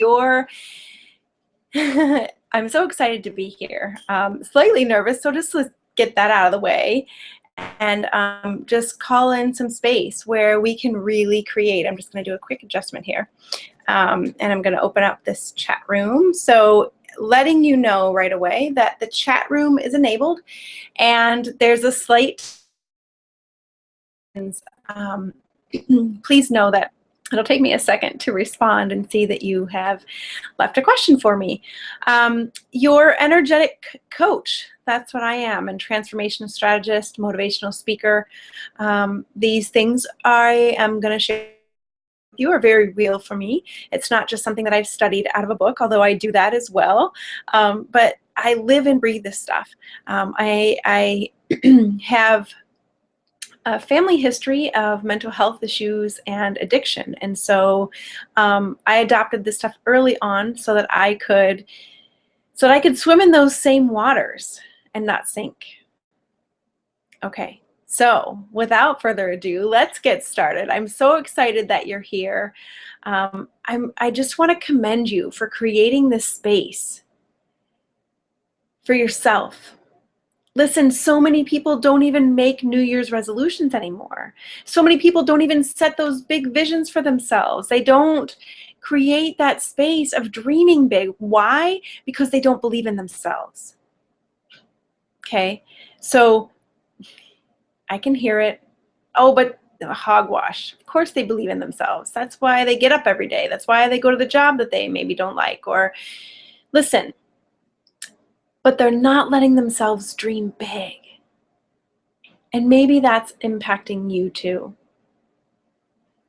You're I'm so excited to be here. Slightly nervous, so just let's get that out of the way and just call in some space where we can really create. I'm just going to do a quick adjustment here. And I'm going to open up this chat room. So letting you know right away that the chat room is enabled and there's a slight please know that it'll take me a second to respond and see that you have left a question for me. Your energetic coach, that's what I am, and transformation strategist, motivational speaker. These things I am going to share with you are very real for me. It's not just something that I've studied out of a book, although I do that as well. But I live and breathe this stuff. I have a family history of mental health issues and addiction. And so I adopted this stuff early on so that I could swim in those same waters and not sink. Okay, so without further ado, let's get started. I'm so excited that you're here. I just want to commend you for creating this space for yourself. Listen, so many people don't even make New Year's resolutions anymore. So many people don't even set those big visions for themselves. They don't create that space of dreaming big. Why? Because they don't believe in themselves. Okay, so I can hear it. Oh, but hogwash. Of course they believe in themselves. That's why they get up every day. That's why they go to the job that they maybe don't like. Or listen, but they're not letting themselves dream big. And maybe that's impacting you too.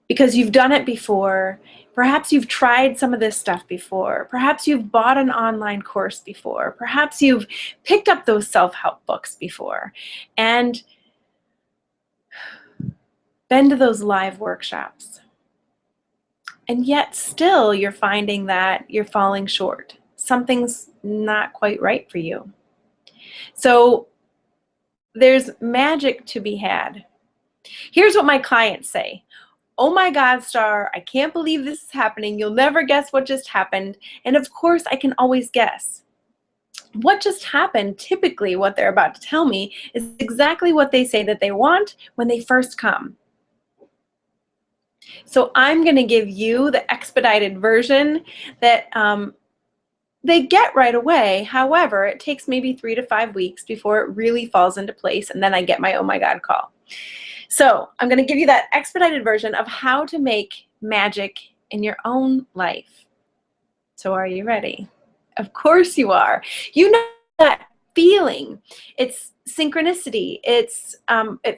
Because you've done it before. Perhaps you've tried some of this stuff before. Perhaps you've bought an online course before. Perhaps you've picked up those self-help books before and been to those live workshops. And yet still you're finding that you're falling short. Something's not quite right for you. So there's magic to be had. Here's what my clients say. Oh my God, Star, I can't believe this is happening. You'll never guess what just happened. And of course, I can always guess. What just happened, typically what they're about to tell me, is exactly what they say that they want when they first come. So I'm going to give you the expedited version that they get right away. However, it takes maybe 3 to 5 weeks before it really falls into place, and then I get my oh my God call. So I'm going to give you that expedited version of how to make magic in your own life. So are you ready? Of course you are. You know that feeling. It's synchronicity. It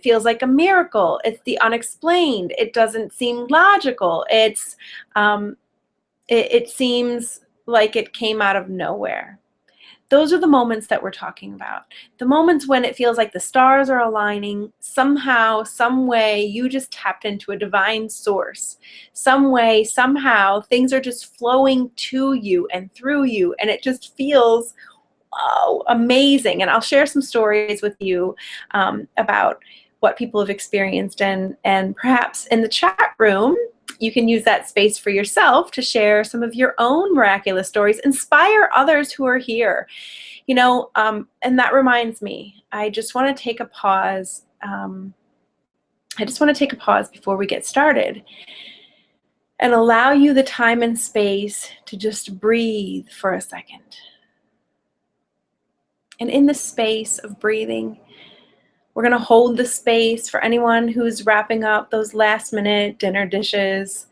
feels like a miracle. It's the unexplained. It doesn't seem logical. It seems like it came out of nowhere. Those are the moments that we're talking about. The moments when it feels like the stars are aligning. Somehow, some way, you just tapped into a divine source. Some way, somehow, things are just flowing to you and through you, and it just feels, wow, amazing. And I'll share some stories with you about what people have experienced, and perhaps in the chat room, you can use that space for yourself to share some of your own miraculous stories, inspire others who are here. You know, and that reminds me, I just want to take a pause. Before we get started and allow you the time and space to just breathe for a second. And in the space of breathing, we're going to hold the space for anyone who's wrapping up those last-minute dinner dishes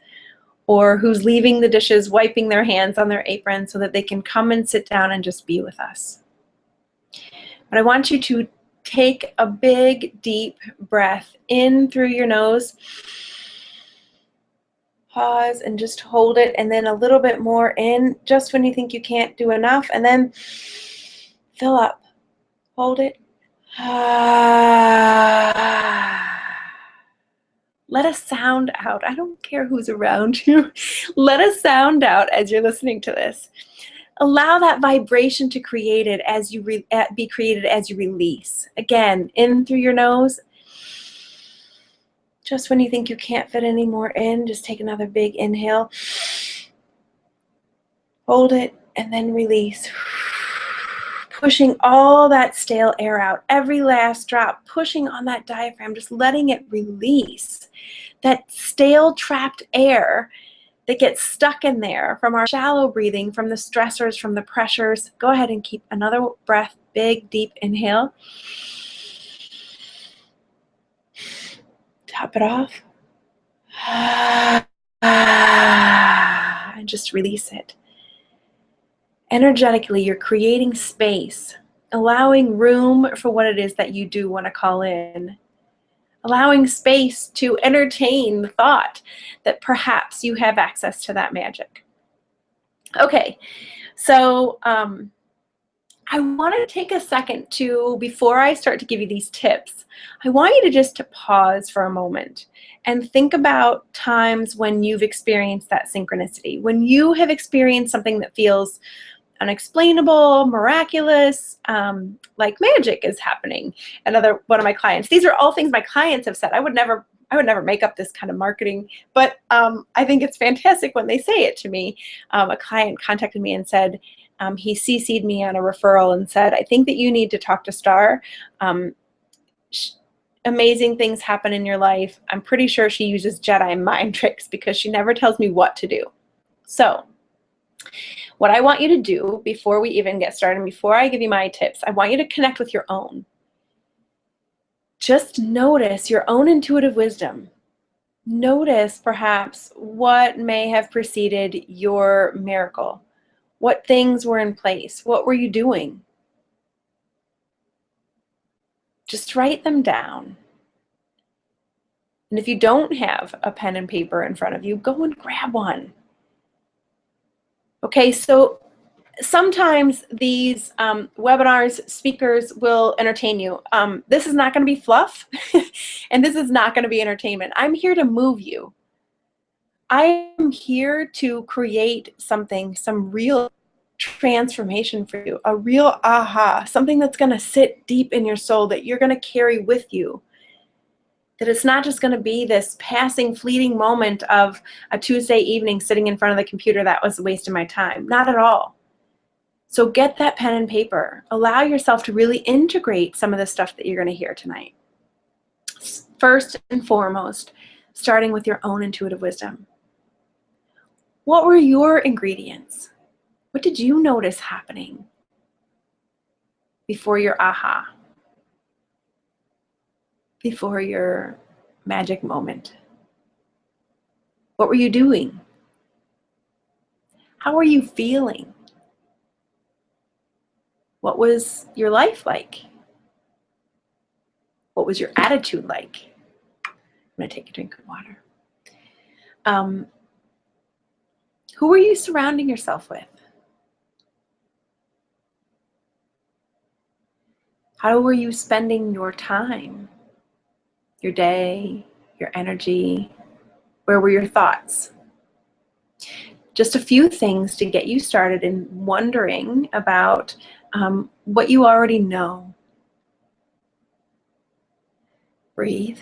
or who's leaving the dishes, wiping their hands on their apron so that they can come and sit down and just be with us. But I want you to take a big, deep breath in through your nose. Pause and just hold it, and then a little bit more in just when you think you can't do enough, and then fill up. Hold it. Let a sound out. I don't care who's around you. Let a sound out as you're listening to this. Allow that vibration to be created as you release. Again, in through your nose. Just when you think you can't fit any more in, just take another big inhale. Hold it and then release. Pushing all that stale air out, every last drop, pushing on that diaphragm, just letting it release. That stale trapped air that gets stuck in there from our shallow breathing, from the stressors, from the pressures. Go ahead and keep another breath, big, deep inhale. Top it off. And just release it. Energetically, you're creating space, allowing room for what it is that you do want to call in, allowing space to entertain the thought that perhaps you have access to that magic. Okay, so I want to take a second to, before I start to give you these tips, I want you to just to pause for a moment and think about times when you've experienced that synchronicity, when you have experienced something that feels unexplainable, miraculous, like magic is happening. Another one of my clients, these are all things my clients have said. I would never make up this kind of marketing, but I think it's fantastic when they say it to me. A client contacted me and said, he CC'd me on a referral and said, I think that you need to talk to Star. Amazing things happen in your life. I'm pretty sure she uses Jedi mind tricks because she never tells me what to do. So what I want you to do before we even get started, before I give you my tips, I want you to connect with your own. Just notice your own intuitive wisdom. Notice perhaps what may have preceded your miracle. What things were in place? What were you doing? Just write them down. And if you don't have a pen and paper in front of you, go and grab one. Okay, so sometimes these webinars, speakers will entertain you. This is not going to be fluff, and this is not going to be entertainment. I'm here to move you. I am here to create something, some real transformation for you, a real aha, something that's going to sit deep in your soul that you're going to carry with you. That it's not just going to be this passing, fleeting moment of a Tuesday evening sitting in front of the computer that was a waste of my time. Not at all. So get that pen and paper. Allow yourself to really integrate some of the stuff that you're going to hear tonight. First and foremost, starting with your own intuitive wisdom. What were your ingredients? What did you notice happening before your aha? Before your magic moment? What were you doing? How were you feeling? What was your life like? What was your attitude like? I'm going to take a drink of water. Who were you surrounding yourself with? How were you spending your time, your day, your energy? Where were your thoughts? Just a few things to get you started in wondering about what you already know. Breathe.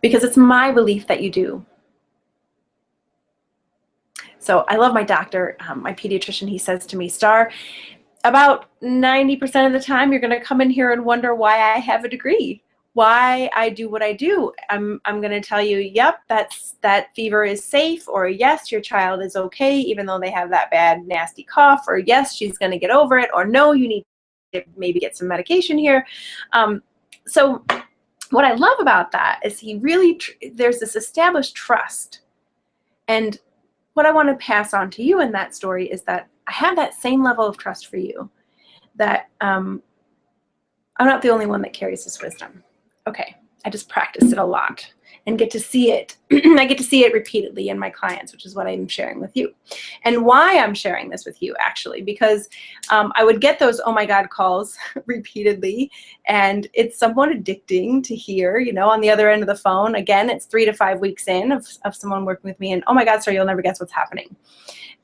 Because it's my belief that you do. So I love my doctor, my pediatrician. He says to me, Star, about 90% of the time you're going to come in here and wonder why I have a degree, why I do what I do. I'm going to tell you, yep, that fever is safe, or yes, your child is okay even though they have that bad nasty cough, or yes, she's going to get over it, or no, you need to maybe get some medication here. So what I love about that is he really, there's this established trust. And what I want to pass on to you in that story is that I have that same level of trust for you, that I'm not the only one that carries this wisdom. Okay, I just practice it a lot and get to see it. I get to see it repeatedly in my clients, which is what I'm sharing with you. And why I'm sharing this with you, actually, because I would get those oh my God calls repeatedly, and it's somewhat addicting to hear, you know, on the other end of the phone. Again, it's 3 to 5 weeks in of someone working with me, and oh my God, sir, you'll never guess what's happening.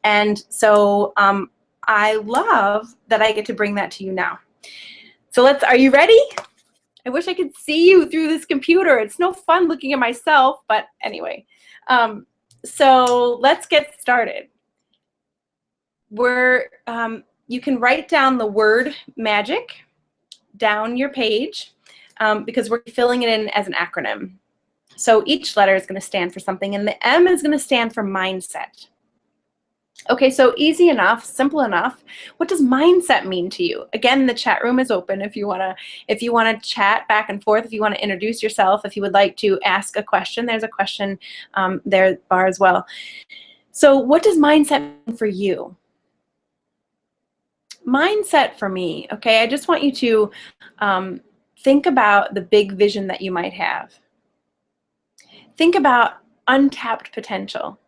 And so I love that I get to bring that to you now. So are you ready? I wish I could see you through this computer. It's no fun looking at myself, but anyway. So let's get started. you can write down the word magic down your page because we're filling it in as an acronym. So each letter is going to stand for something, and the M is going to stand for mindset. Okay, so easy enough, simple enough. What does mindset mean to you? Again, the chat room is open if you wanna chat back and forth, if you want to introduce yourself, if you would like to ask a question. There's a question there bar as well. So what does mindset mean for you? Mindset for me, okay, I just want you to think about the big vision that you might have. Think about untapped potential.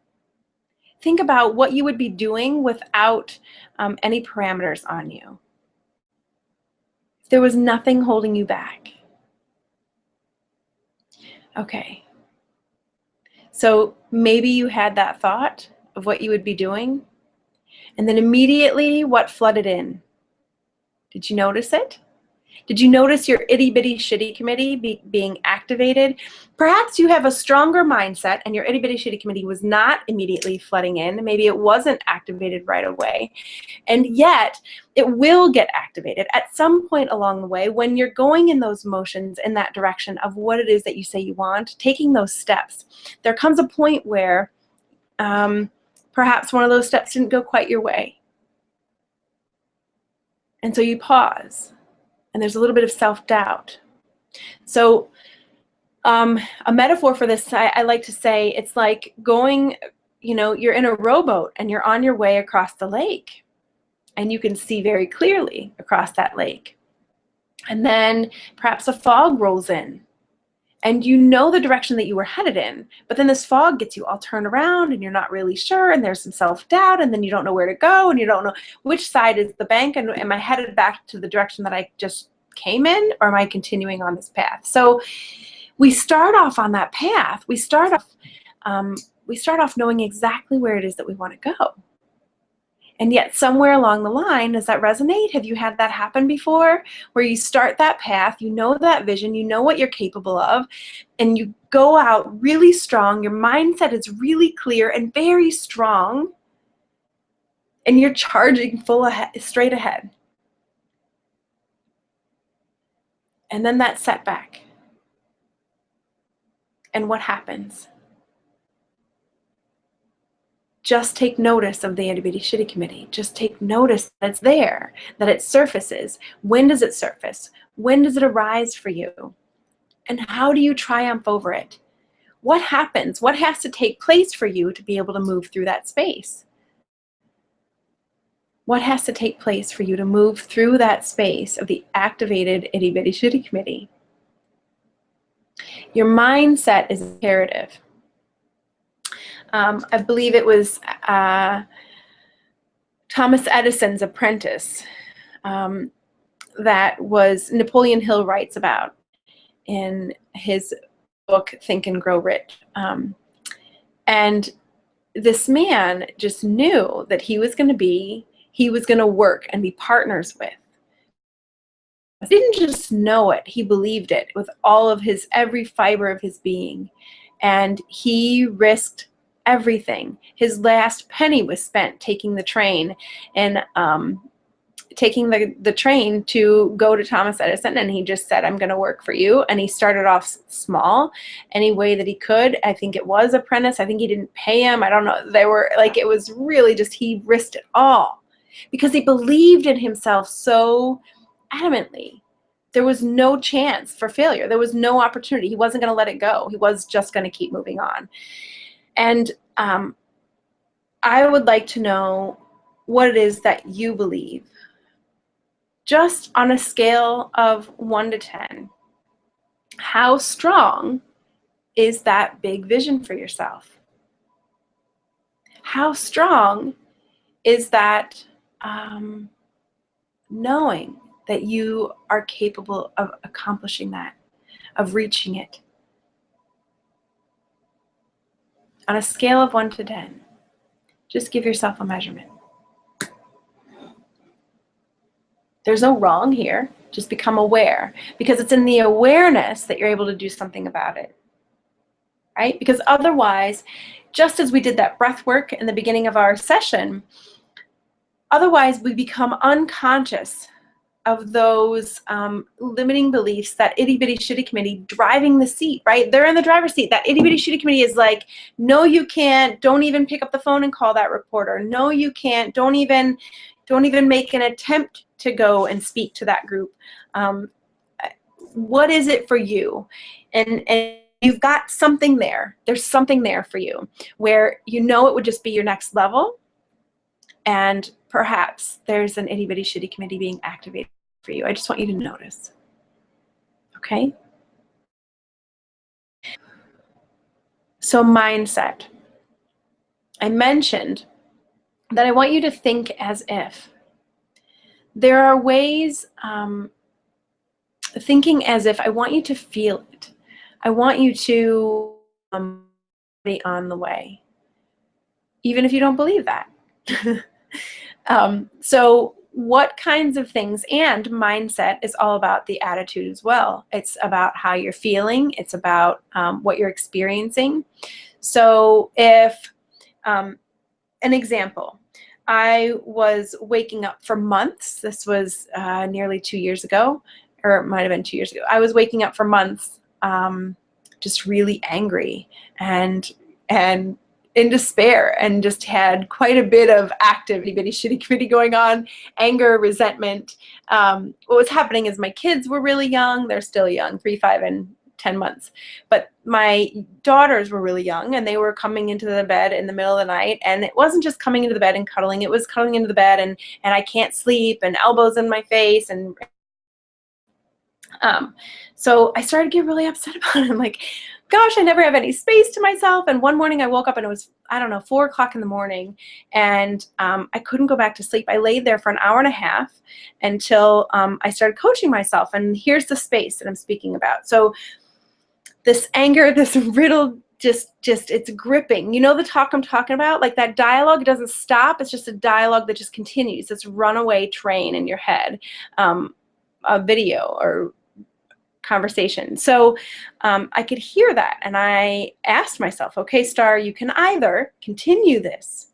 Think about what you would be doing without any parameters on you. If there was nothing holding you back. Okay. So maybe you had that thought of what you would be doing, and then immediately what flooded in? Did you notice it? Did you notice your itty bitty shitty committee being activated? Perhaps you have a stronger mindset and your itty bitty shitty committee was not immediately flooding in. Maybe it wasn't activated right away. And yet it will get activated at some point along the way when you're going in those motions in that direction of what it is that you say you want, taking those steps. There comes a point where perhaps one of those steps didn't go quite your way. And so you pause. And there's a little bit of self-doubt. So a metaphor for this, I like to say, it's like going, you're in a rowboat and you're on your way across the lake. And you can see very clearly across that lake. And then perhaps a fog rolls in. And you know the direction that you were headed in. But then this fog gets you all turned around and you're not really sure. And there's some self-doubt. And then you don't know where to go. And you don't know which side is the bank. And am I headed back to the direction that I just came in? Or am I continuing on this path? So we start off on that path. We start off knowing exactly where it is that we want to go. And yet somewhere along the line, does that resonate? Have you had that happen before? Where you start that path, you know that vision, you know what you're capable of, and you go out really strong, your mindset is really clear and very strong, and you're charging straight ahead. And then that setback. And what happens? Just take notice of the itty bitty shitty committee. Just take notice that it's there, that it surfaces. When does it surface? When does it arise for you? And how do you triumph over it? What happens? What has to take place for you to be able to move through that space? What has to take place for you to move through that space of the activated itty bitty shitty committee? Your mindset is imperative. I believe it was Thomas Edison's apprentice that was Napoleon Hill writes about in his book Think and Grow Rich. And this man just knew that he was going to work and be partners with. He didn't just know it, he believed it with all of every fiber of his being. And he risked everything. His last penny was spent taking the train and taking the train to go to Thomas Edison, and he just said, I'm going to work for you. And he started off small any way that he could. I think it was apprentice. I think he didn't pay him. I don't know. It was really just, he risked it all because he believed in himself so adamantly. There was no chance for failure. There was no opportunity. He wasn't going to let it go. He was just going to keep moving on. And I would like to know what it is that you believe. Just on a scale of 1 to 10, how strong is that big vision for yourself? How strong is that knowing that you are capable of accomplishing that, of reaching it? On a scale of 1 to 10, just give yourself a measurement. There's no wrong here. Just become aware, because it's in the awareness that you're able to do something about it, right? Because otherwise, just as we did that breath work in the beginning of our session, Otherwise, we become unconscious of those limiting beliefs, that itty bitty shitty committee driving the seat, right? They're in the driver's seat. That itty bitty shitty committee is like, no, you can't. Don't even pick up the phone and call that reporter. No, you can't. Don't even make an attempt to go and speak to that group. What is it for you? And you've got something there. There's something there for you where you know it would just be your next level. And perhaps there's an itty bitty shitty committee being activated for you. I just want you to notice. Okay? So mindset. I mentioned that I want you to think as if. There are ways, thinking as if, I want you to feel it. I want you to be on the way, even if you don't believe that. So what kinds of things, and mindset is all about the attitude as well. It's about how you're feeling. It's about what you're experiencing. So if, an example, I was waking up for months. This was nearly 2 years ago, or it might have been 2 years ago. I was waking up for months just really angry and in despair, and just had quite a bit of active itty bitty shitty committee going on, anger, resentment. What was happening is my kids were really young. They're still young, 3, 5, and 10 months. But my daughters were really young, and they were coming into the bed in the middle of the night. And it wasn't just coming into the bed and cuddling. It was cuddling into the bed and I can't sleep, and elbows in my face. And so I started to get really upset about it. I'm like, gosh, I never have any space to myself. And one morning I woke up and it was, I don't know, 4 o'clock in the morning, and I couldn't go back to sleep. I laid there for an hour and a half until I started coaching myself. And here's the space that I'm speaking about. So this anger, this riddle, just it's gripping. You know the talk I'm talking about? Like that dialogue doesn't stop. It's just a dialogue that just continues. This runaway train in your head, a video or conversation. So I could hear that, and I asked myself, okay, Star, you can either continue this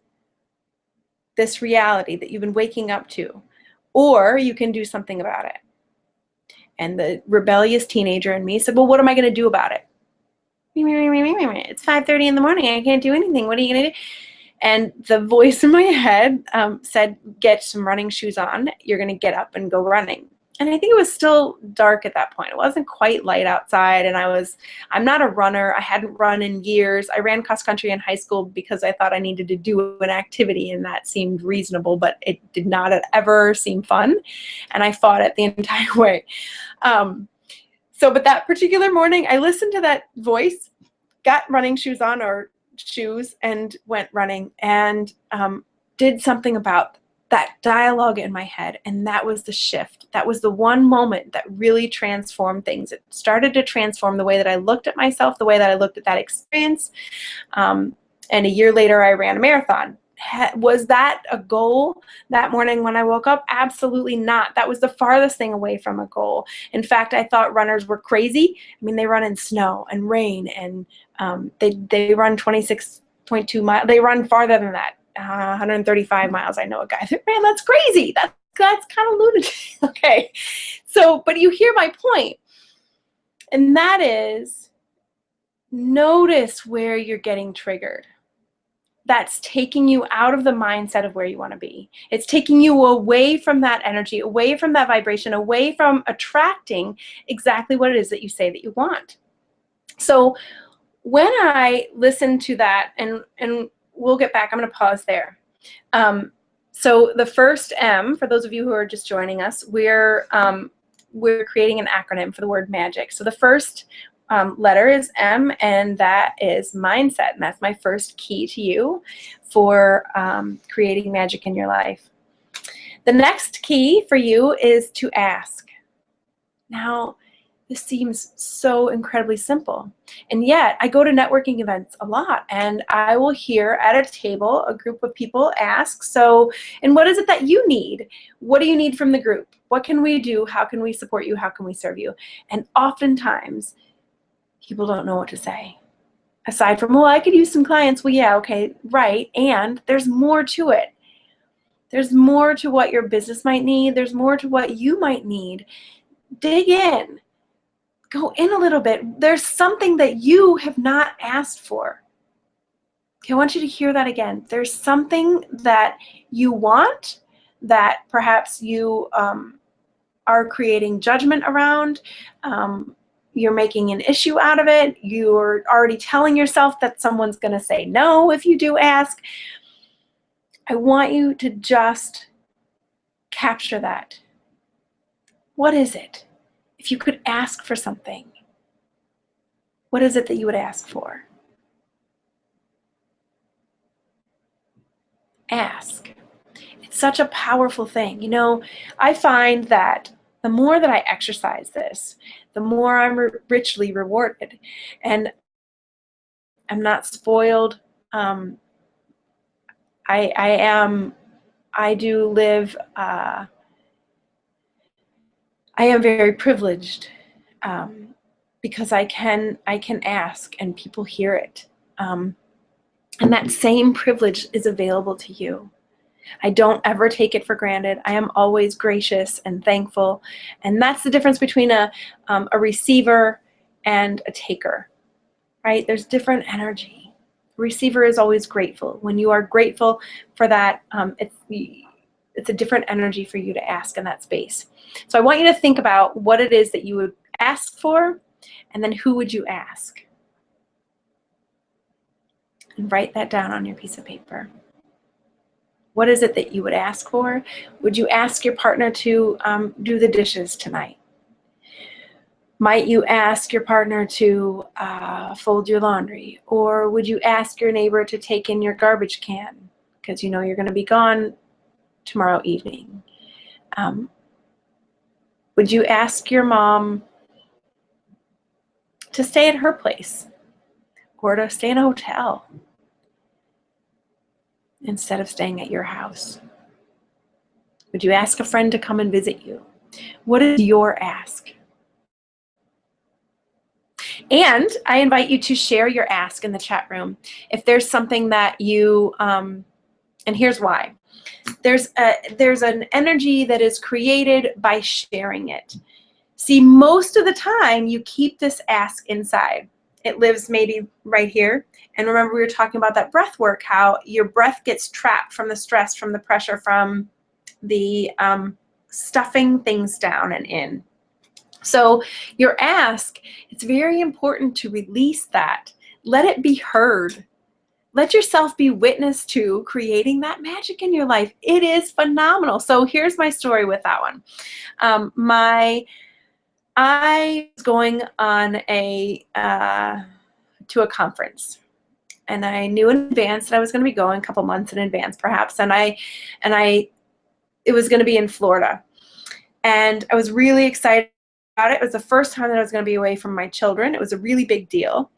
reality that you've been waking up to, or you can do something about it. And the rebellious teenager in me said, well, what am I going to do about it? It's 5:30 in the morning. I can't do anything. What are you going to do? And the voice in my head said, get some running shoes on. You're going to get up and go running. And I think it was still dark at that point. It wasn't quite light outside, and I'm not a runner. I hadn't run in years. I ran cross country in high school because I thought I needed to do an activity, and that seemed reasonable, but it did not ever seem fun, and I fought it the entire way. But that particular morning, I listened to that voice, got running shoes on, or shoes, and went running, and did something about that dialogue in my head. And that was the shift. That was the one moment that really transformed things. It started to transform the way that I looked at myself, the way that I looked at that experience. And a year later, I ran a marathon. Was that a goal that morning when I woke up? Absolutely not. That was the farthest thing away from a goal. In fact, I thought runners were crazy. I mean, they run in snow and rain, and they run 26.2 miles. They run farther than that. 135 miles. I know a guy that ran. That's crazy. That's kind of lunatic. Okay. So, but you hear my point. And that is, notice where you're getting triggered. That's taking you out of the mindset of where you want to be. It's taking you away from that energy, away from that vibration, away from attracting exactly what it is that you say that you want. So when I listen to that, and we'll get back. I'm going to pause there. So the first M, for those of you who are just joining us, we're creating an acronym for the word magic. So the first letter is M, and that is mindset. And that's my first key to you for creating magic in your life. The next key for you is to ask. Now, this seems so incredibly simple. And yet I go to networking events a lot, and I will hear at a table a group of people ask, and what is it that you need? What do you need from the group? What can we do? How can we support you? How can we serve you? And oftentimes people don't know what to say. Aside from, well, I could use some clients. Well, yeah, okay, right. And there's more to it. There's more to what your business might need. There's more to what you might need. Dig in. Go in a little bit. There's something that you have not asked for. Okay, I want you to hear that again. There's something that you want that perhaps you are creating judgment around. You're making an issue out of it. You're already telling yourself that someone's going to say no if you do ask. I want you to just capture that. What is it? If you could ask for something, what is it that you would ask for? Ask. It's such a powerful thing. You know, I find that the more that I exercise this, the more I'm richly rewarded. And I'm not spoiled. I do live, I am very privileged because I can ask and people hear it. And that same privilege is available to you. I don't ever take it for granted. I am always gracious and thankful. And that's the difference between a receiver and a taker, right? There's different energy. Receiver is always grateful. When you are grateful for that, it's a different energy for you to ask in that space. So I want you to think about what it is that you would ask for, and then who would you ask? And write that down on your piece of paper. What is it that you would ask for? Would you ask your partner to do the dishes tonight? Might you ask your partner to fold your laundry? Or would you ask your neighbor to take in your garbage can because you know you're going to be gone tomorrow evening? Would you ask your mom to stay at her place or to stay in a hotel instead of staying at your house? Would you ask a friend to come and visit you? What is your ask? And I invite you to share your ask in the chat room. If there's something that you, and here's why. There's an energy that is created by sharing it. See, most of the time you keep this ask inside. It lives maybe right here. And remember, we were talking about that breath work, how your breath gets trapped from the stress, from the pressure, from the stuffing things down and in. So your ask, it's very important to release that. Let it be heard. Let yourself be witness to creating that magic in your life. It is phenomenal. So here's my story with that one. I was going on to a conference, and I knew in advance that I was going to be going a couple months in advance, perhaps, and it was going to be in Florida, and I was really excited about it. It was the first time that I was going to be away from my children. It was a really big deal,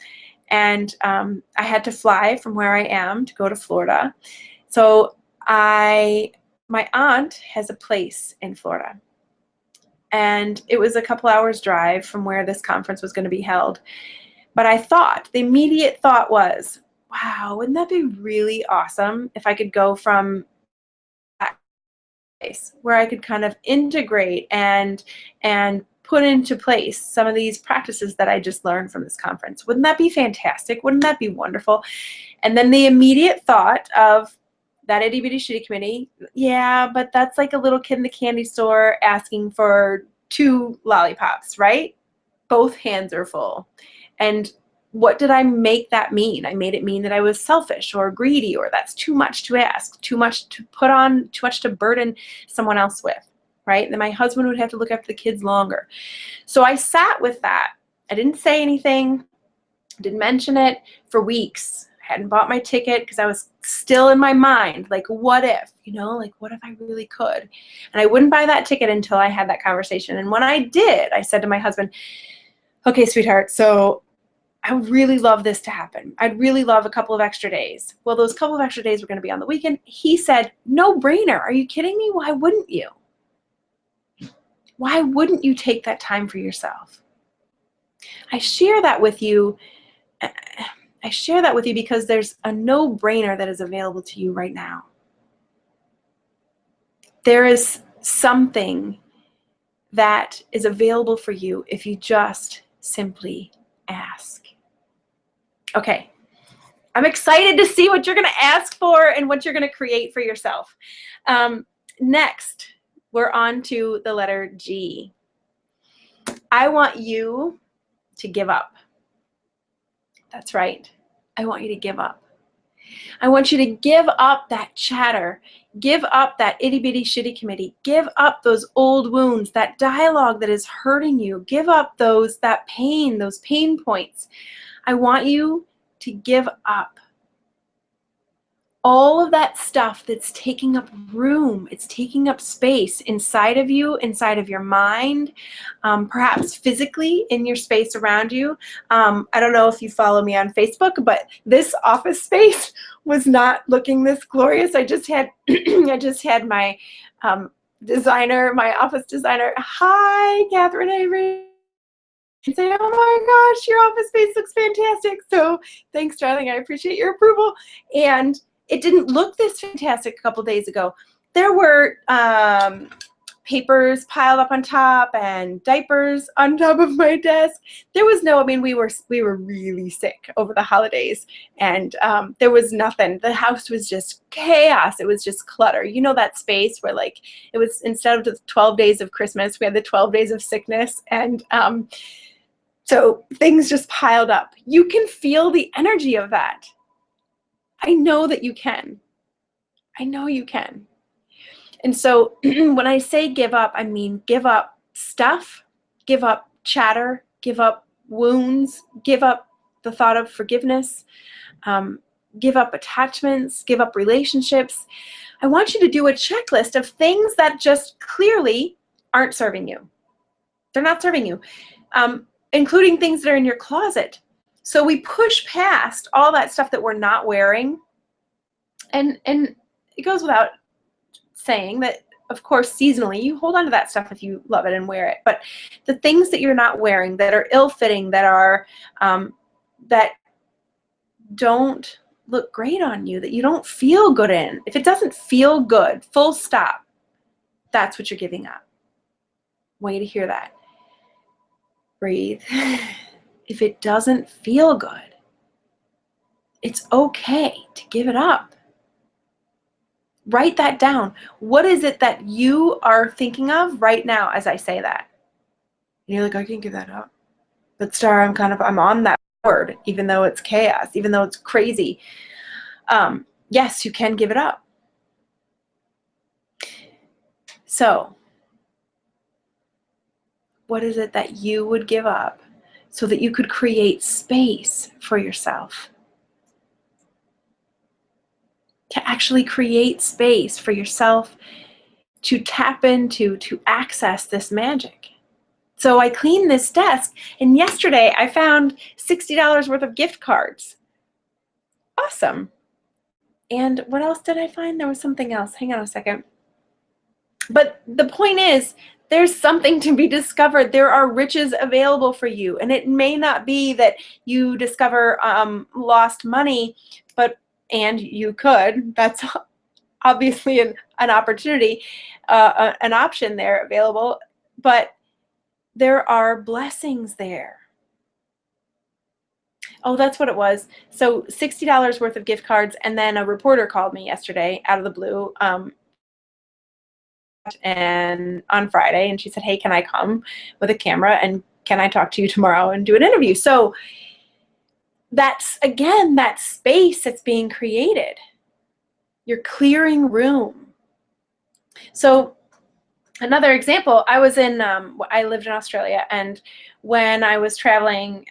and I had to fly from where I am to go to Florida. So my aunt has a place in Florida. And it was a couple hours drive from where this conference was going to be held. But I thought, the immediate thought was, wow, wouldn't that be really awesome if I could go from that place where I could kind of integrate and put into place some of these practices that I just learned from this conference. Wouldn't that be fantastic? Wouldn't that be wonderful? And then the immediate thought of, that itty bitty shitty committee, yeah, but that's like a little kid in the candy store asking for 2 lollipops, right? Both hands are full. And what did I make that mean? I made it mean that I was selfish or greedy, or that's too much to ask, too much to put on, too much to burden someone else with, right? And then my husband would have to look after the kids longer. So I sat with that. I didn't say anything, didn't mention it for weeks. Hadn't bought my ticket because I was still in my mind, like, what if, like, what if I really could? And I wouldn't buy that ticket until I had that conversation. And when I did, I said to my husband, okay, sweetheart, so I would really love this to happen. I'd really love a couple of extra days. Well, those couple of extra days were going to be on the weekend. He said, no brainer. Are you kidding me? Why wouldn't you? Why wouldn't you take that time for yourself? I share that with you. I share that with you because there's a no-brainer that is available to you right now. There is something that is available for you if you just simply ask. Okay, I'm excited to see what you're going to ask for and what you're going to create for yourself. Next, we're on to the letter G. I want you to give up. That's right. I want you to give up. I want you to give up that chatter. Give up that itty bitty shitty committee. Give up those old wounds, that dialogue that is hurting you. Give up that pain, those pain points. I want you to give up all of that stuff that's taking up room. It's taking up space inside of you, inside of your mind, perhaps physically in your space around you. I don't know if you follow me on Facebook, but this office space was not looking this glorious. I just had my designer, my office designer. Hi, Catherine Avery. And say, oh my gosh, your office space looks fantastic. So thanks, darling. I appreciate your approval. And it didn't look this fantastic a couple days ago. There were papers piled up on top and diapers on top of my desk. There was no, I mean, we were really sick over the holidays, and there was nothing. The house was just chaos. It was just clutter. You know that space where, like, it was, instead of the 12 days of Christmas, we had the 12 days of sickness, and so things just piled up. You can feel the energy of that. I know that you can. I know you can. And so when I say give up, I mean give up stuff, give up chatter, give up wounds, give up the thought of forgiveness, give up attachments, give up relationships. I want you to do a checklist of things that just clearly aren't serving you. They're not serving you, including things that are in your closet. So we push past all that stuff that we're not wearing. And it goes without saying that, of course, seasonally, you hold on to that stuff if you love it and wear it. But the things that you're not wearing, that are ill-fitting, that are that don't look great on you, that you don't feel good in, if it doesn't feel good, full stop, that's what you're giving up. I want you to hear that. Breathe. If it doesn't feel good, it's okay to give it up. Write that down. What is it that you are thinking of right now as I say that? And you're like, I can't give that up. But Star, I'm on that board, even though it's chaos, even though it's crazy. Yes, you can give it up. So, what is it that you would give up so that you could create space for yourself? To actually create space for yourself to tap into, to access this magic. So I cleaned this desk, and yesterday I found $60 worth of gift cards. Awesome. And what else did I find? There was something else. Hang on a second. But the point is, there's something to be discovered. There are riches available for you. And it may not be that you discover lost money, and you could. That's obviously an opportunity, an option there available. But there are blessings there. Oh, that's what it was. So $60 worth of gift cards, and then a reporter called me yesterday out of the blue, and on Friday, and she said, hey, can I come with a camera, and can I talk to you tomorrow and do an interview? So that's, again, that space that's being created. You're clearing room. So another example, I lived in Australia, and when I was traveling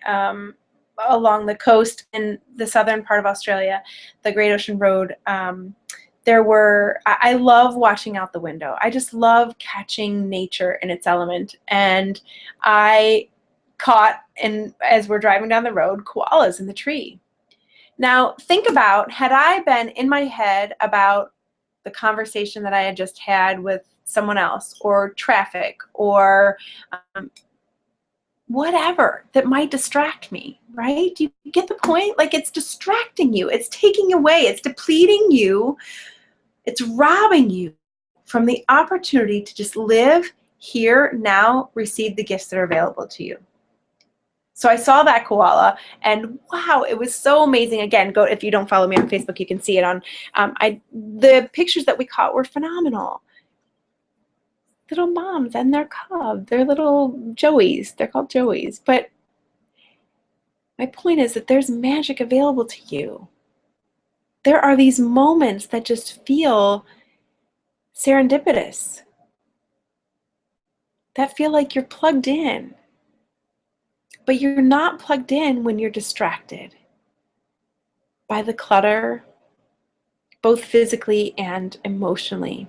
along the coast in the southern part of Australia, the Great Ocean Road, I love watching out the window. I just love catching nature in its element. And I caught, as we're driving down the road, koalas in the tree. Now, think about, had I been in my head about the conversation that I had just had with someone else, or traffic, or whatever that might distract me, right? Do you get the point? Like, it's distracting you. It's taking away. It's depleting you. It's robbing you from the opportunity to just live here, now, receive the gifts that are available to you. So I saw that koala, and wow, it was so amazing. Again, go, if you don't follow me on Facebook, you can see it on, the pictures that we caught were phenomenal. Little moms and their cub, they're little joeys. They're called joeys. But my point is that there's magic available to you. There are these moments that just feel serendipitous, that feel like you're plugged in. But you're not plugged in when you're distracted by the clutter, both physically and emotionally.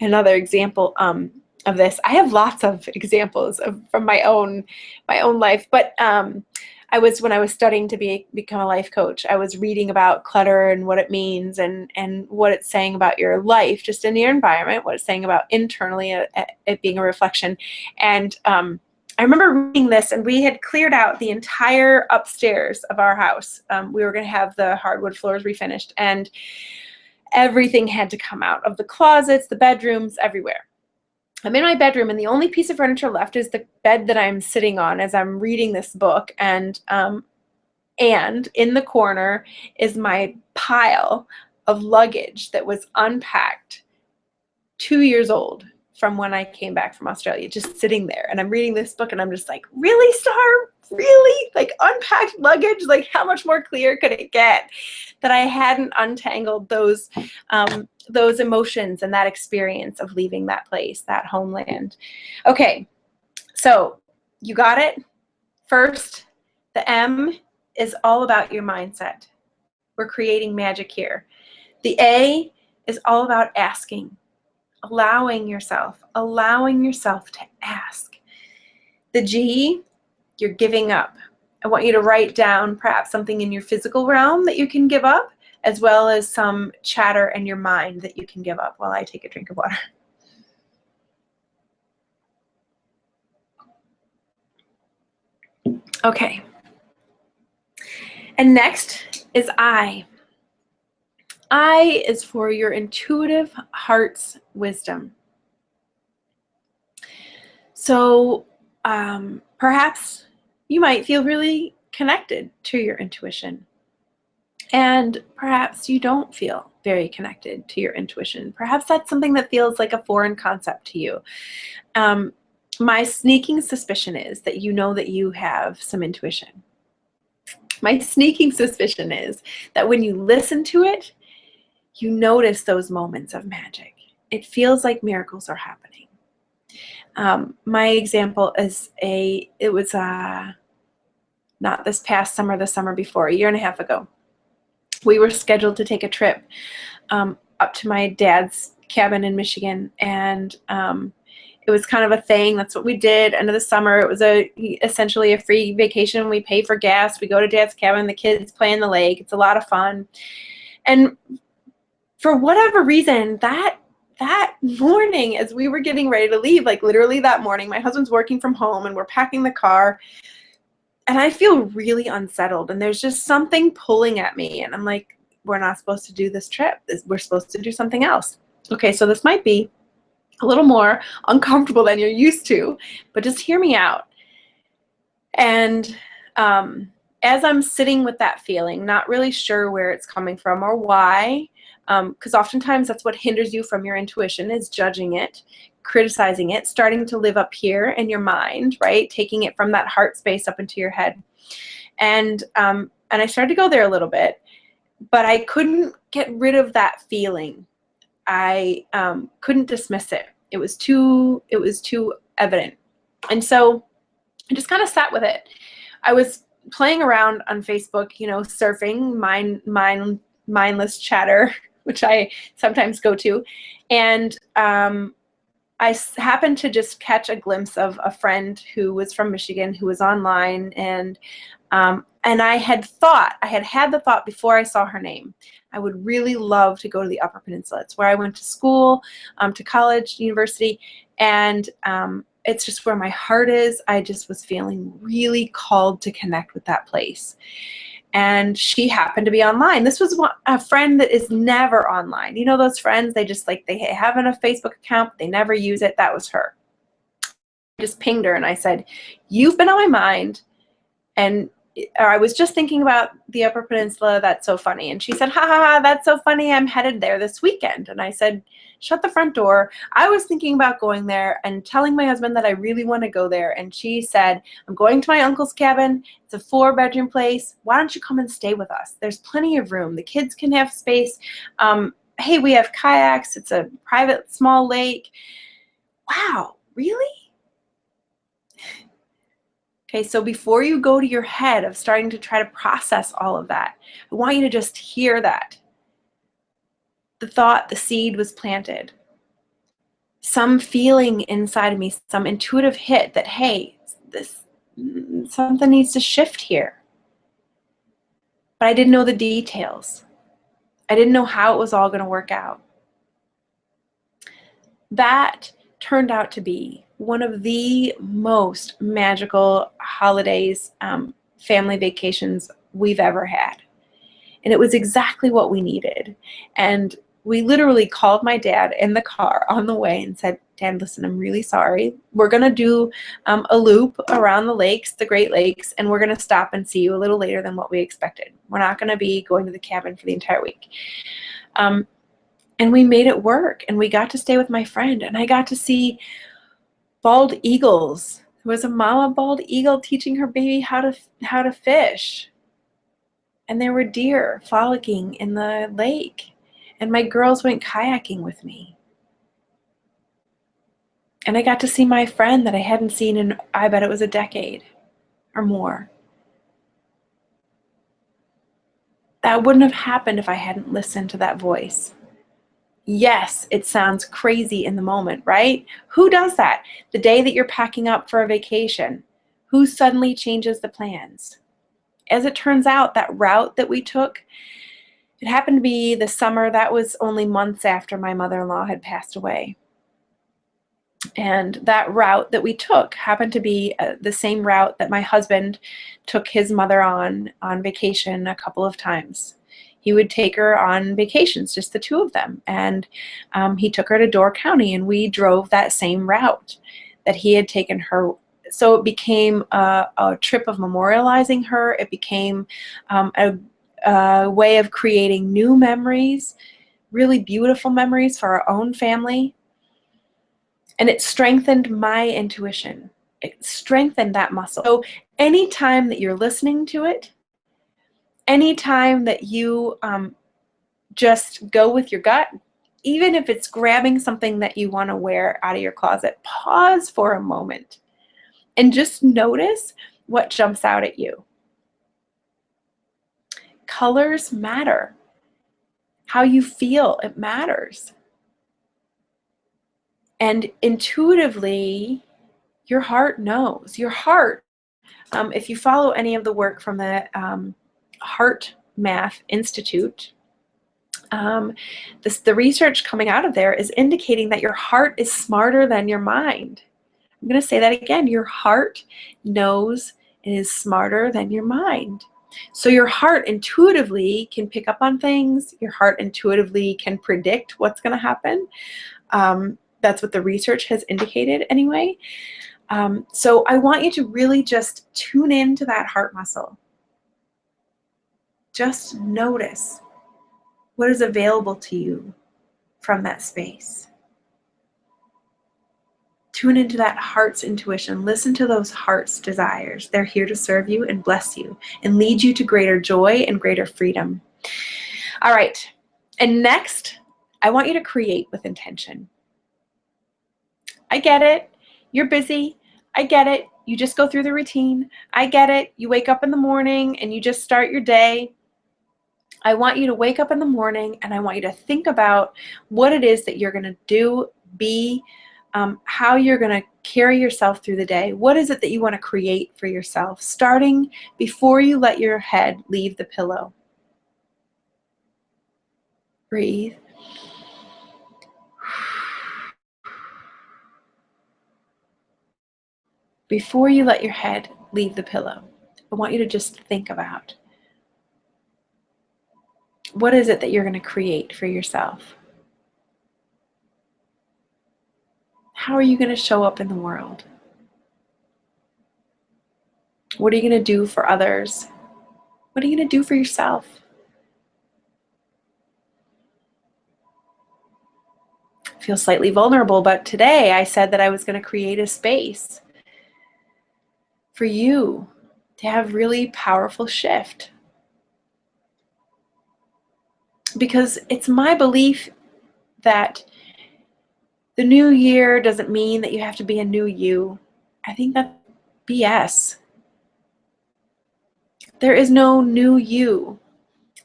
Another example of this, I have lots of examples from my own life, but when I was studying to become a life coach, I was reading about clutter and what it means and what it's saying about your life, just in your environment, what it's saying about internally, it being a reflection. And I remember reading this, and we had cleared out the entire upstairs of our house. We were going to have the hardwood floors refinished, and everything had to come out of the closets, the bedrooms, everywhere. I'm in my bedroom, and the only piece of furniture left is the bed that I'm sitting on as I'm reading this book, and in the corner is my pile of luggage that was unpacked, 2 years old from when I came back from Australia, just sitting there. And I'm reading this book, and I'm just like, really, Star? Really? Like, unpacked luggage? Like, how much more clear could it get that I hadn't untangled those emotions and that experience of leaving that place, that homeland? Okay, so you got it? First, the M is all about your mindset. We're creating magic here. The A is all about asking. Allowing yourself to ask. The G, you're giving up. I want you to write down perhaps something in your physical realm that you can give up, as well as some chatter in your mind that you can give up while I take a drink of water. Okay. And next is I. I is for your intuitive heart's wisdom. So perhaps you might feel really connected to your intuition. And perhaps you don't feel very connected to your intuition. Perhaps that's something that feels like a foreign concept to you. My sneaking suspicion is that you know that you have some intuition. My sneaking suspicion is that when you listen to it, you notice those moments of magic. It feels like miracles are happening. My example is it was not this past summer, the summer before, a year and a half ago. We were scheduled to take a trip up to my dad's cabin in Michigan, and it was kind of a thing. That's what we did. End of the summer, it was essentially a free vacation. We pay for gas. We go to dad's cabin. The kids play in the lake. It's a lot of fun. And for whatever reason, that morning, as we were getting ready to leave, like literally that morning, my husband's working from home and we're packing the car, and I feel really unsettled, and there's just something pulling at me, and I'm like, we're not supposed to do this trip. We're supposed to do something else. Okay, so this might be a little more uncomfortable than you're used to, but just hear me out. And as I'm sitting with that feeling, not really sure where it's coming from or why, because oftentimes that's what hinders you from your intuition, is judging it, criticizing it, starting to live up here in your mind, right? Taking it from that heart space up into your head. And I started to go there a little bit, but I couldn't get rid of that feeling. I couldn't dismiss it. It was too evident. And so I just kind of sat with it. I was playing around on Facebook, surfing, mindless chatter, which I sometimes go to. And I happened to just catch a glimpse of a friend who was from Michigan, who was online, and I had had the thought before I saw her name. I would really love to go to the Upper Peninsula. It's where I went to school, to college, university, and it's just where my heart is. I just was feeling really called to connect with that place. and she happened to be online. This was a friend that is never online. You know those friends, they just like, they have a Facebook account, but they never use it? That was her. I just pinged her and I said, you've been on my mind, and or I was just thinking about the Upper Peninsula. That's so funny. And she said, ha ha ha, that's so funny. I'm headed there this weekend. And I said, shut the front door. I was thinking about going there and telling my husband that I really want to go there. And she said, I'm going to my uncle's cabin. It's a 4-bedroom place. Why don't you come and stay with us? There's plenty of room. The kids can have space. Hey, we have kayaks. It's a private small lake. Wow, really? Okay, so before you go to your head of starting to try to process all of that, I want you to just hear that. The thought, the seed was planted. Some feeling inside of me, some intuitive hit that, hey, something needs to shift here. But I didn't know the details. I didn't know how it was all going to work out. That turned out to be one of the most magical holidays, family vacations we've ever had. And it was exactly what we needed. And we literally called my dad in the car on the way and said, Dad, listen, I'm really sorry. We're going to do a loop around the lakes, the Great Lakes, and we're going to stop and see you a little later than what we expected. We're not going to be going to the cabin for the entire week. And we made it work, and we got to stay with my friend, and I got to see bald eagles. There was a mama bald eagle teaching her baby how to fish. And there were deer frolicking in the lake. And my girls went kayaking with me. And I got to see my friend that I hadn't seen in, I bet it was a decade or more. That wouldn't have happened if I hadn't listened to that voice. Yes, it sounds crazy in the moment, right? Who does that? The day that you're packing up for a vacation, who suddenly changes the plans? As it turns out, that route that we took, it happened to be the summer. That was only months after my mother-in-law had passed away. And that route that we took happened to be the same route that my husband took his mother on vacation a couple of times. He would take her on vacations, just the two of them. And he took her to Door County, and we drove that same route that he had taken her. So it became a trip of memorializing her. It became a way of creating new memories, really beautiful memories for our own family. And it strengthened my intuition. It strengthened that muscle. So anytime that you're listening to it, anytime that you just go with your gut, even if it's grabbing something that you want to wear out of your closet, pause for a moment and just notice what jumps out at you. Colors matter. How you feel, it matters. And intuitively, your heart knows. Your heart, if you follow any of the work from the Heart Math Institute, the research coming out of there is indicating that your heart is smarter than your mind. I'm going to say that again. Your heart knows and is smarter than your mind. So your heart intuitively can pick up on things. Your heart intuitively can predict what's going to happen. That's what the research has indicated anyway. So I want you to really just tune into that heart muscle. Just notice what is available to you from that space. Tune into that heart's intuition. Listen to those heart's desires. They're here to serve you and bless you and lead you to greater joy and greater freedom. All right. And next, I want you to create with intention. I get it. You're busy. I get it. You just go through the routine. I get it. You wake up in the morning and you just start your day. I want you to wake up in the morning and I want you to think about what it is that you're going to do, be, how you're going to carry yourself through the day. What is it that you want to create for yourself, starting before you let your head leave the pillow? Breathe. Before you let your head leave the pillow, I want you to just think about What is it that you're going to create for yourself? How are you going to show up in the world? What are you going to do for others? What are you going to do for yourself? I feel slightly vulnerable, but today I said that I was going to create a space for you to have really powerful shift. Because it's my belief that the new year doesn't mean that you have to be a new you. I think that's BS. There is no new you.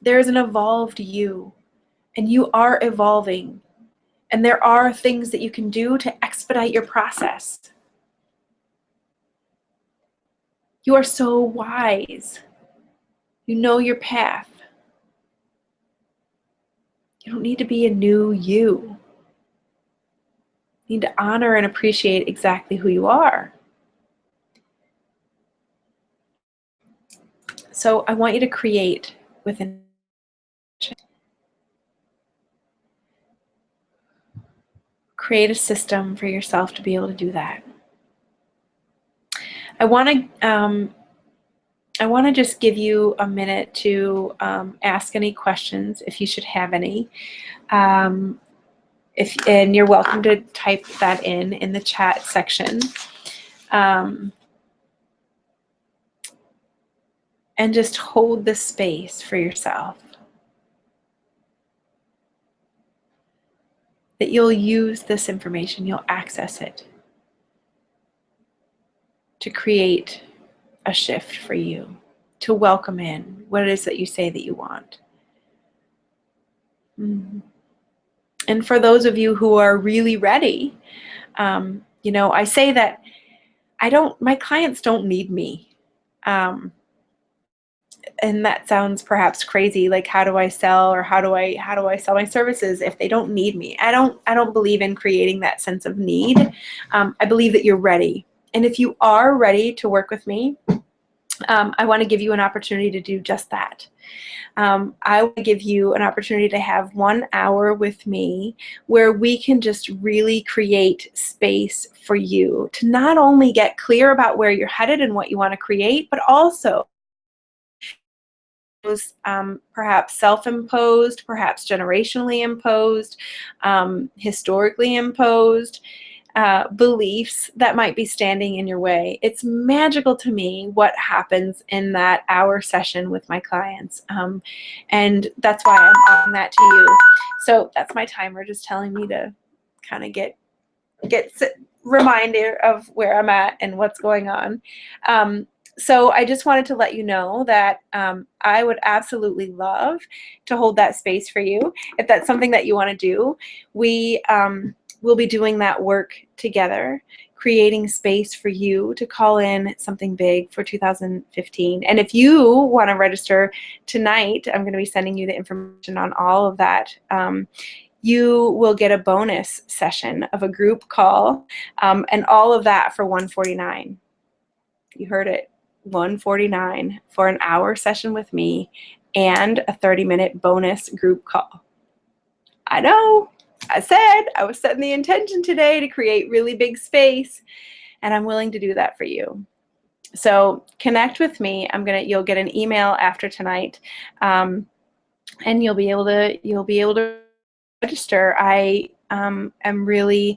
There is an evolved you, and you are evolving. And there are things that you can do to expedite your process. You are so wise. You know your path. You don't need to be a new you. You need to honor and appreciate exactly who you are. So I want you to create with intention. Create a system for yourself to be able to do that. I want to just give you a minute to ask any questions if you should have any. And you're welcome to type that in the chat section. And just hold the space for yourself. That you'll use this information, you'll access it to create a shift for you, to welcome in what it is that you say that you want. And for those of you who are really ready, I say that my clients don't need me. And that sounds perhaps crazy, like how do I sell, or how do I sell my services if they don't need me? I don't believe in creating that sense of need. I believe that you're ready. And if you are ready to work with me, I want to give you an opportunity to do just that. I will give you an opportunity to have 1 hour with me where we can just really create space for you to not only get clear about where you're headed and what you want to create, but also perhaps self-imposed, perhaps generationally imposed, historically imposed beliefs that might be standing in your way. It's magical to me what happens in that hour session with my clients. And that's why I'm offering that to you. So that's my timer just telling me to kind of get reminder of where I'm at and what's going on. So I just wanted to let you know that I would absolutely love to hold that space for you. If that's something that you want to do, we'll be doing that work together, creating space for you to call in something big for 2015. And if you want to register tonight, I'm going to be sending you the information on all of that. You will get a bonus session of a group call, and all of that for $149. You heard it, $149 for an hour session with me and a 30-minute bonus group call. I know, I said I was setting the intention today to create really big space, and I'm willing to do that for you. So connect with me. You'll get an email after tonight, and you'll be able to register. I am really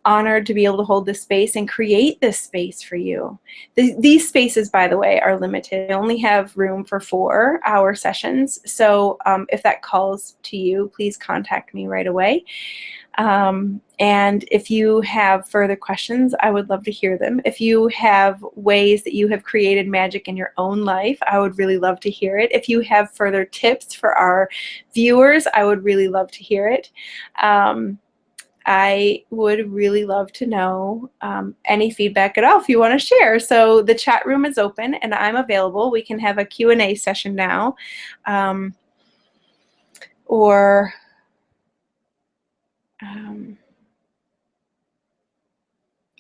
honored to be able to hold this space and create this space for you. These spaces, by the way, are limited. I only have room for 4-hour sessions. So if that calls to you, please contact me right away. And if you have further questions, I would love to hear them. If you have ways that you have created magic in your own life, I would really love to hear it. If you have further tips for our viewers, I would really love to hear it. I would really love to know any feedback at all if you want to share. So the chat room is open and I'm available. We can have a Q&A session now. Or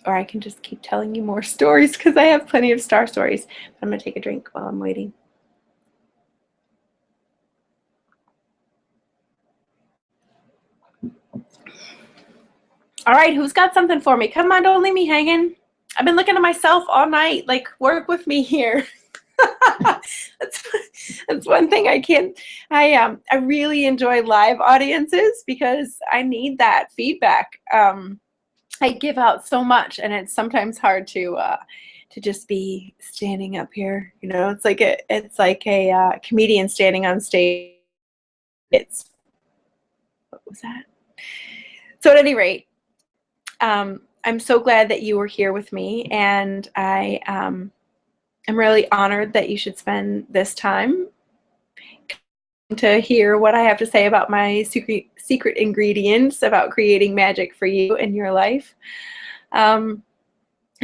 I can just keep telling you more stories because I have plenty of star stories. I'm going to take a drink while I'm waiting. All right, who's got something for me? Come on, don't leave me hanging. I've been looking at myself all night. Like, work with me here. that's one thing I can't. I really enjoy live audiences because I need that feedback. I give out so much, and it's sometimes hard to just be standing up here. You know, it's like a comedian standing on stage. It's what was that? So at any rate, I'm so glad that you were here with me, and I'm really honored that you should spend this time to hear what I have to say about my secret ingredients about creating magic for you in your life. And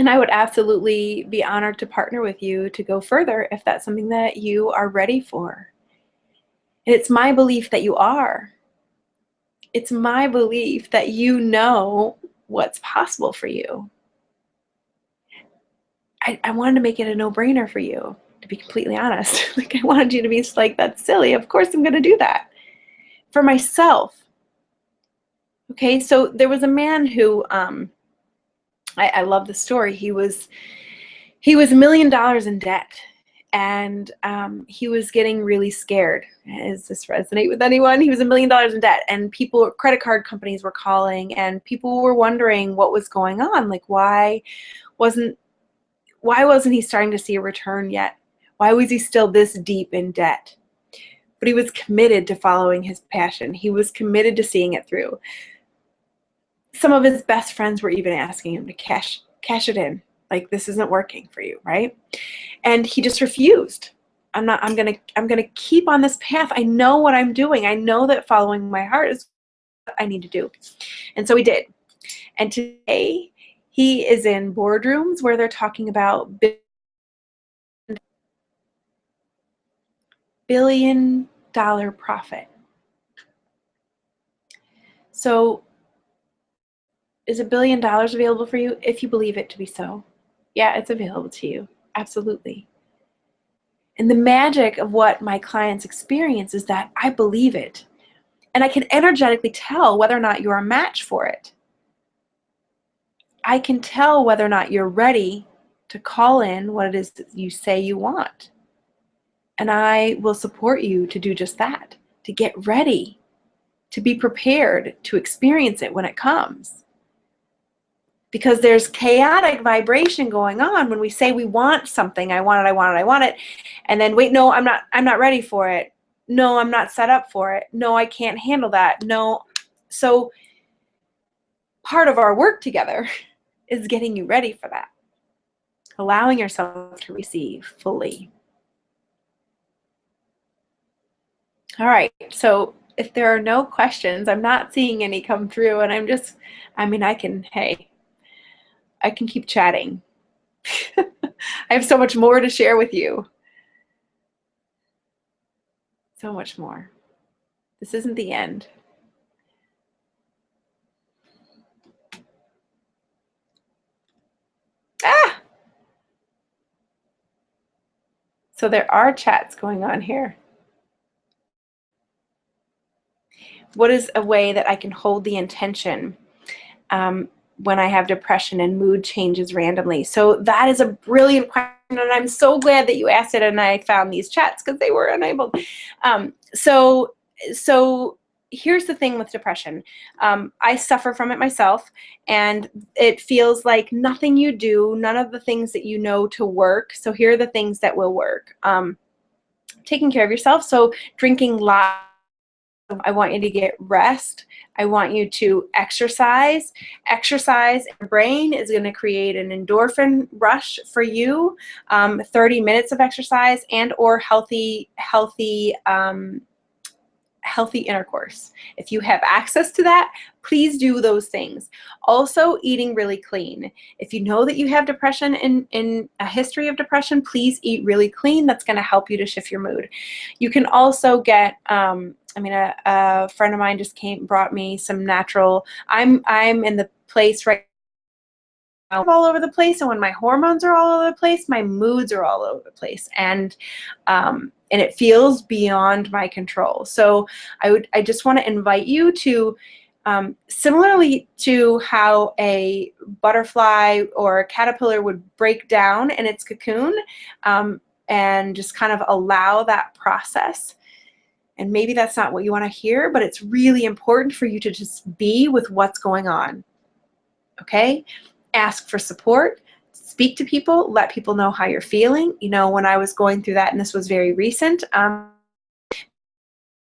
I would absolutely be honored to partner with you to go further if that's something that you are ready for. And it's my belief that you are. It's my belief that you know what's possible for you. I wanted to make it a no-brainer for you, to be completely honest. Like, I wanted you to be like, that's silly. Of course I'm going to do that. For myself. Okay, so there was a man who, I love the story. He was $1 million in debt, and he was getting really scared. Does this resonate with anyone? He was $1 million in debt, and credit card companies were calling, and people were wondering what was going on. Like, why wasn't he starting to see a return yet? Why was he still this deep in debt? But he was committed to following his passion. He was committed to seeing it through. Some of his best friends were even asking him to cash it in. Like, this isn't working for you, right? And he just refused. I'm gonna keep on this path. I know what I'm doing. I know that following my heart is what I need to do. And so he did. And today he is in boardrooms where they're talking about billion-dollar profit. So is $1 billion available for you if you believe it to be so? Yeah, it's available to you. Absolutely. And the magic of what my clients experience is that I believe it. And I can energetically tell whether or not you're a match for it. I can tell whether or not you're ready to call in what it is that you say you want. And I will support you to do just that, to get ready, to be prepared to experience it when it comes. Because there's chaotic vibration going on when we say we want something. I want it. And then, wait, no, I'm not ready for it. No, I'm not set up for it. No, I can't handle that. No. So part of our work together is getting you ready for that. Allowing yourself to receive fully. All right. So if there are no questions, I'm not seeing any come through, and I can keep chatting. I have so much more to share with you. So much more. This isn't the end. Ah! So there are chats going on here. What is a way that I can hold the intention when I have depression and mood changes randomly? So that is a brilliant question, and I'm so glad that you asked it and I found these chats because they were enabled. So here's the thing with depression. I suffer from it myself, and it feels like nothing you do, none of the things that you know to work. So here are the things that will work. Taking care of yourself, so drinking lots. I want you to get rest. I want you to exercise. Exercise in your brain is going to create an endorphin rush for you. 30 minutes of exercise and or healthy intercourse. If you have access to that, please do those things. Also, eating really clean. If you know that you have depression in a history of depression, please eat really clean. That's going to help you to shift your mood. You can also get, a friend of mine just brought me some natural, I'm in the place right now all over the place, and when my hormones are all over the place, my moods are all over the place, and it feels beyond my control. So I just want to invite you to Similarly to how a butterfly or a caterpillar would break down in its cocoon, and just kind of allow that process. And maybe that's not what you want to hear, but it's really important for you to just be with what's going on. Okay? Ask for support. Speak to people. Let people know how you're feeling. You know, when I was going through that, and this was very recent,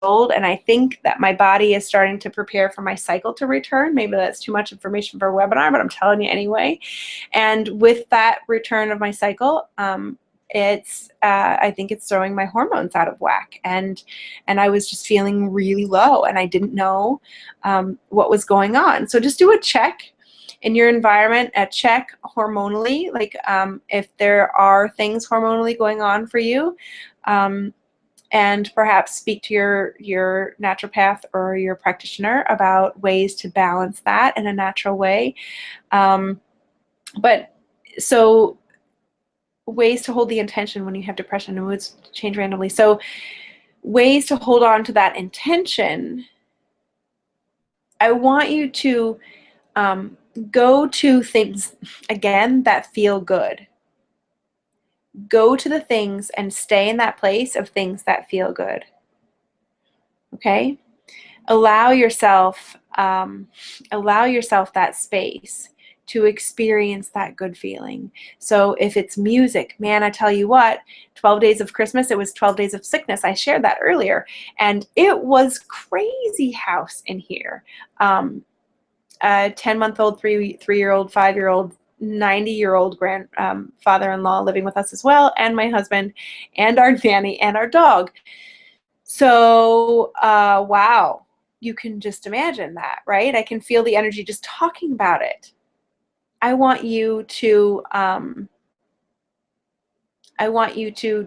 old, and I think that my body is starting to prepare for my cycle to return. Maybe that's too much information for a webinar, but I'm telling you anyway. And with that return of my cycle, I think it's throwing my hormones out of whack, and I was just feeling really low, and I didn't know what was going on. So just do a check in your environment, a check hormonally, like if there are things hormonally going on for you, and perhaps speak to your naturopath or your practitioner about ways to balance that in a natural way. But so ways to hold the intention when you have depression and moods change randomly. So ways to hold on to that intention. I want you to go to things, again, that feel good. Go to the things and stay in that place of things that feel good. Okay? Allow yourself that space to experience that good feeling. So if it's music, man, I tell you what, 12 Days of Christmas, it was 12 Days of Sickness. I shared that earlier. And it was crazy house in here. A 10-month-old, 3-year-old, 5-year-old, 90-year-old father-in-law living with us as well, and my husband, and our nanny, and our dog. So, wow, you can just imagine that, right? I can feel the energy just talking about it. I want you to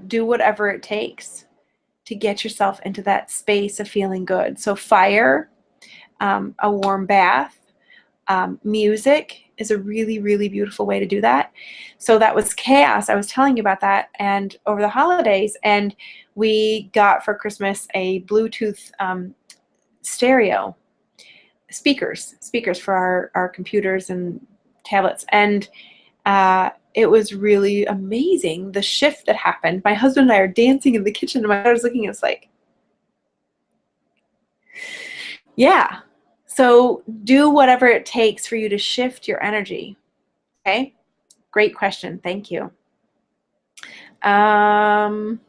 do whatever it takes to get yourself into that space of feeling good. So fire, a warm bath, music is a really, really beautiful way to do that. So that was Chaos. I was telling you about that, and over the holidays, and we got for Christmas a Bluetooth stereo speakers for our computers and tablets, and it was really amazing, the shift that happened. My husband and I are dancing in the kitchen, and my daughter's looking at us like, yeah. So do whatever it takes for you to shift your energy. Okay? Great question. Thank you. Someone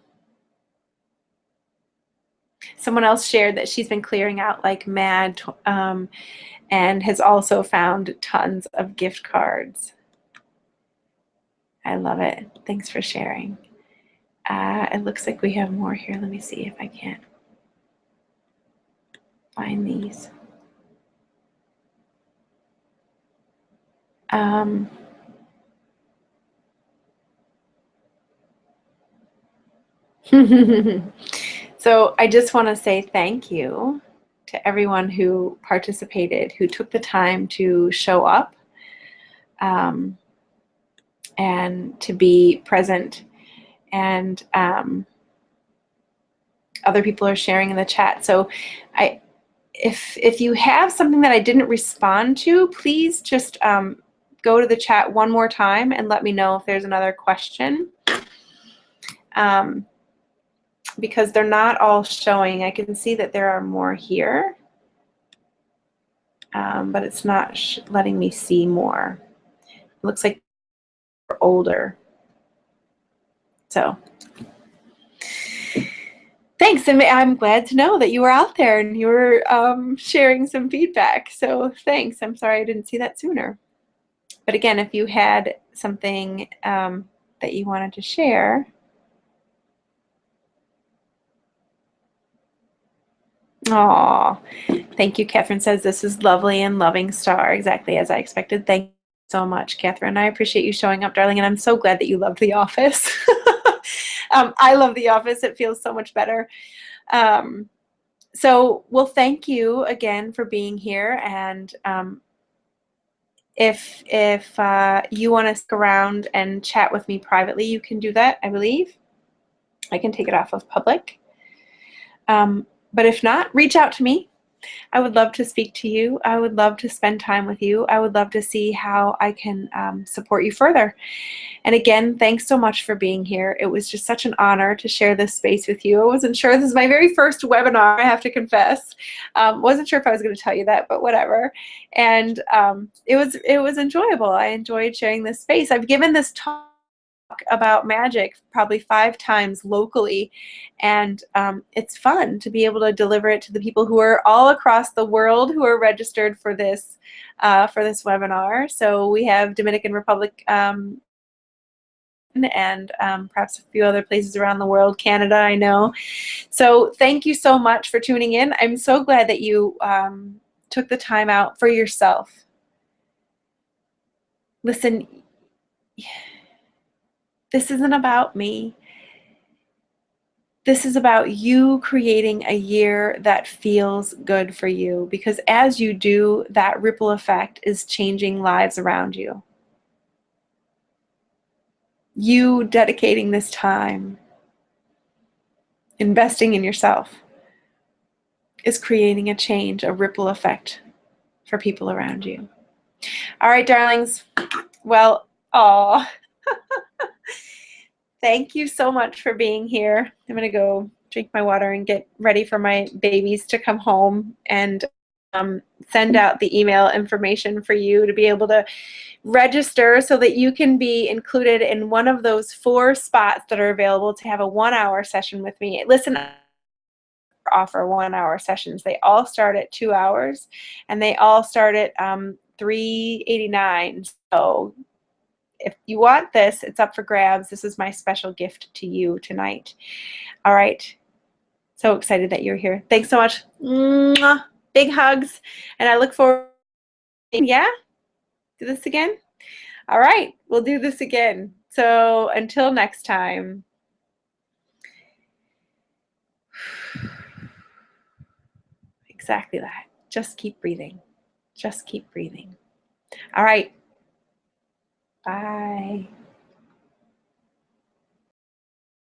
else shared that she's been clearing out like mad, and has also found tons of gift cards. I love it. Thanks for sharing. It looks like we have more here. Let me see if I can't find these. So I just want to say thank you to everyone who participated, who took the time to show up, and to be present. And other people are sharing in the chat. So if you have something that I didn't respond to, please just go to the chat one more time and let me know if there's another question. Because they're not all showing. I can see that there are more here, but it's not letting me see more. It looks like they're older. So thanks, and I'm glad to know that you were out there and you were sharing some feedback. So thanks. I'm sorry I didn't see that sooner. But again, if you had something that you wanted to share. Aw, thank you. Catherine says, this is lovely and loving star, exactly as I expected. Thank you so much, Catherine. I appreciate you showing up, darling, and I'm so glad that you loved The Office. I love The Office. It feels so much better. So, well, thank you again for being here. And if you want to stick around and chat with me privately, you can do that, I believe. I can take it off of public. But if not, reach out to me. I would love to speak to you. I would love to spend time with you. I would love to see how I can support you further. And again, thanks so much for being here. It was just such an honor to share this space with you. I wasn't sure. This is my very first webinar, I have to confess. Wasn't sure if I was going to tell you that, but whatever. And it was enjoyable. I enjoyed sharing this space. I've given this talk about magic probably 5 times locally, and it's fun to be able to deliver it to the people who are all across the world who are registered for this webinar. So we have Dominican Republic and perhaps a few other places around the world, Canada, I know. So thank you so much for tuning in. I'm so glad that you took the time out for yourself. Listen, this isn't about me. This is about you creating a year that feels good for you, because as you do, that ripple effect is changing lives around you. You dedicating this time, investing in yourself, is creating a change, a ripple effect for people around you. All right, darlings. Well, thank you so much for being here. I'm going to go drink my water and get ready for my babies to come home and send out the email information for you to be able to register so that you can be included in one of those 4 spots that are available to have a 1-hour session with me. Listen, I offer 1-hour sessions. They all start at 2 hours, and they all start at $389. So if you want this, it's up for grabs. This is my special gift to you tonight. All right. So excited that you're here. Thanks so much. Mwah. Big hugs. And I look forward. Yeah? Do this again? All right. We'll do this again. So until next time. Exactly that. Just keep breathing. Just keep breathing. All right. Bye.